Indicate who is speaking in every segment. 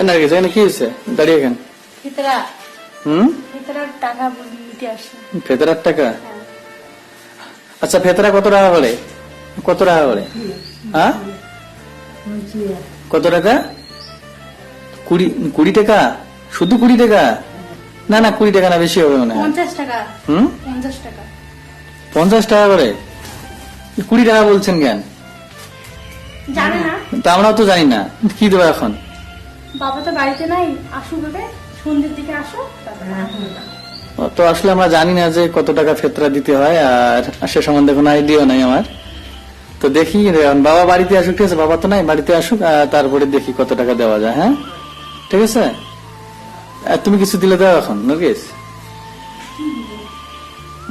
Speaker 1: নার্গিস এখানে কি হয়েছে? দাঁড়িয়ে এখানে।
Speaker 2: টাকা দিতে আসছে।
Speaker 1: ফেতরার টাকা? আচ্ছা ফেতরা কত টাকা করে? কত টাকা করে? হ্যাঁ কত টাকা? 20 টাকা? শুধু 20 টাকা? না না 20 টাকা না, বেশি হবে মনে হয়।
Speaker 2: 50 টাকা। 50 টাকা।
Speaker 1: 50 টাকা করে? 20 টাকা বলছেন কেন?
Speaker 2: জানে না
Speaker 1: তা আমরাও তো জানি না। কি দেবো এখন?
Speaker 2: বাবা তো বাড়িতে নাই, আসুক আগে, সন্ধ্যের দিকে আসো।
Speaker 1: তো আসলে আমরা জানি না যে কত টাকা ফেতরা দিতে হয়, আর সে সম্বন্ধে কোনো আইডিয়া নাই আমার। তো দেখি বাবা বাড়িতে আসুক, ঠিক আছে? বাবা তো নাই, বাড়িতে আসুক, তারপরে দেখি কত টাকা দেওয়া যায়। হ্যাঁ ঠিক আছে। তুমি কিছু দিলে দাও এখন নার্গিস,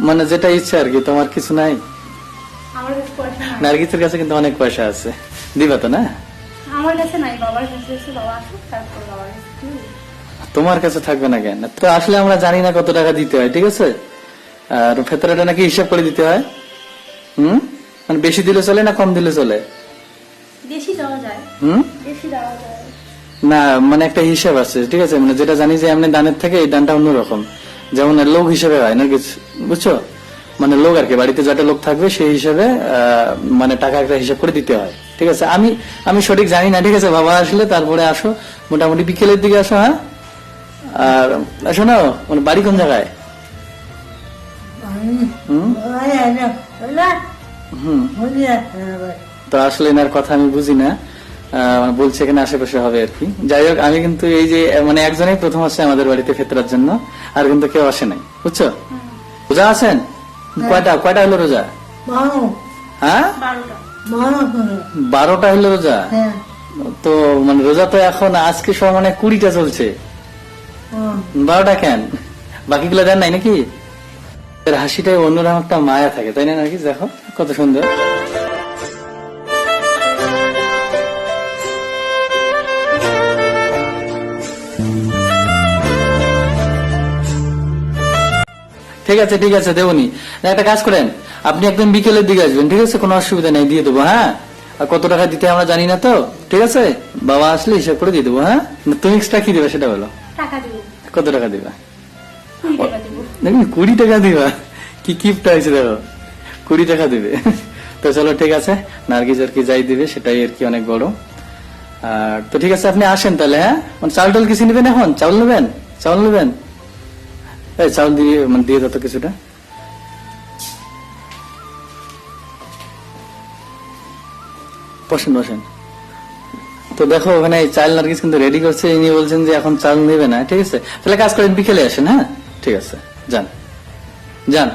Speaker 1: মানে যেটা ইচ্ছা আর কি। তোমার কিছু নাই?
Speaker 2: আমার কাছে পয়সা নাই।
Speaker 1: নার্গিসের কাছে কিন্তু অনেক পয়সা আছে, দিবা তো না?
Speaker 2: আমার কাছে নাই, বাবার কাছে আছে। বাবা আসুক তারপর বাবার কাছে দিবো।
Speaker 1: তোমার কাছে থাকবে না কেন? তো আসলে আমরা জানি না কত টাকা দিতে হয়, ঠিক আছে? আর ফেতরাটা নাকি হিসাব করে দিতে হয়। মানে বেশি দিলে চলে না কম দিলে চলে?
Speaker 2: বেশি দেওয়া যায়। বেশি দেওয়া যায়
Speaker 1: না, মানে একটা হিসাব আছে, ঠিক আছে? মানে যেটা জানি যে এমনি দানের থেকে এই দানটা অন্যরকম। যেমন লোক হিসেবে হয় না কিছু, বুঝছো? মানে লোক আর কি, বাড়িতে যত লোক থাকবে সেই হিসাবে মানে টাকা একটা হিসাব করে দিতে হয়, ঠিক আছে? আমি সঠিক জানি না, ঠিক আছে? বাবা আসলে তারপরে আসো, মোটামুটি বিকেলের দিকে আসো। হ্যাঁ আর শোনো, মানে বাড়ি কোন জায়গায়? তো আসলে এনার কথা আমি বুঝি না, বলছে এখানে আশেপাশে হবে আর কি। যাই হোক, আমি কিন্তু এই যে মানে একজনই প্রথম আসছে আমাদের বাড়িতে ফেতরার জন্য, আর কিন্তু কেউ আসে নাই, বুঝছো? রোজা আছেন? কয়টা হলো রোজা? হ্যাঁ 12টা হলো রোজা। তো মানে রোজা তো এখন আজকে সব মানে 20টা চলছে, 12টা কেন? বাকিগুলো দেন নাই নাকি? হাসিটাই অন্যরকম একটা মায়া থাকে, তাই না নাকি? দেখো কত সুন্দর। ঠিক আছে ঠিক আছে, দেবনি। একটা কাজ করেন, আপনি একদম বিকেলের দিকে আসবেন, ঠিক আছে? কোনো অসুবিধা নেই, দিয়ে দেবো। হ্যাঁ আর কত টাকা দিতে আমরা জানি না তো, ঠিক আছে? বাবা আসলে হিসাব করে দিয়ে দেবো। হ্যাঁ তুমি এক্সট্রা কি দেবে সেটা বলো।
Speaker 2: টাকা দিব।
Speaker 1: কত টাকা দিবা?
Speaker 2: 20 টাকা দিব।
Speaker 1: দেখুন 20 টাকা দিবা, কি কিপটা হয়েছে দেখো, 20 টাকা দিবে। তো চলো ঠিক আছে, নার্গিস আর কি যাই দিবে সেটাই আর কি অনেক বড়। তো ঠিক আছে, আপনি আসেন তাহলে। হ্যাঁ মানে চাল টাল কিছু নেবেন? এখন চাউল নেবেন? চাউল নেবেন? এই চাউল দিয়ে মানে দিয়ে দাও তো কিছুটা। বসেন বসেন। তো দেখো ওখানে চাল নার্গিস কিন্তু রেডি করছে, ইনি বলছেন যে এখন চাল নেবে না, ঠিক আছে? তাহলে কাজ করেন, বিকেলে আসেন। হ্যাঁ ঠিক আছে, যান যান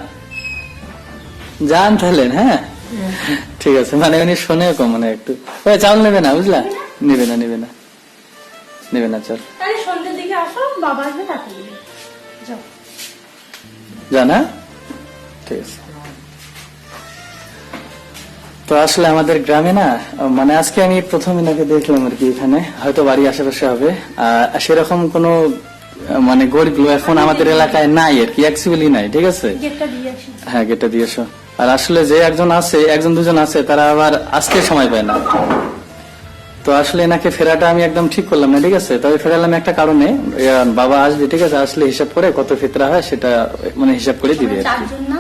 Speaker 1: যান তাহলে। হ্যাঁ ঠিক আছে, মানে উনি শোনে কম, মানে একটু চাউল নেবে না, বুঝলা? নেবে না নেবে না নেবে না চাল।
Speaker 2: তাহলে সন্ধ্যের দিকে আসো, বাবা আসবে তাকে দিবে। যাও
Speaker 1: যান। হ্যাঁ ঠিক আছে। তো আসলে আমাদের গ্রামে না, মানে আজকে আমি প্রথম এনাকে দেখলাম আর কি, এখানে হয়তো বাড়ি আশেপাশে হবে। সেরকম কোনো মানে গরিব লোক এখন আমাদের এলাকায় নাই আর কি, অ্যাকচুয়ালি নাই, ঠিক আছে?
Speaker 2: গেটটা দিয়ে আসি।
Speaker 1: হ্যাঁ গেটটা দিয়ে এসো। আর আসলে যে একজন আছে, একজন দুজন আছে, তারা আবার আসতে সময় পায় না। তো আসলে এনাকে ফেরাটা আমি একদম ঠিক করলাম না, ঠিক আছে? তবে ফেরালাম একটা কারণে, বাবা আসবে, ঠিক আছে? আসলে হিসাব করে কত ফিতরা হয় সেটা মানে হিসাব করে দিবে।
Speaker 2: 4 জন না?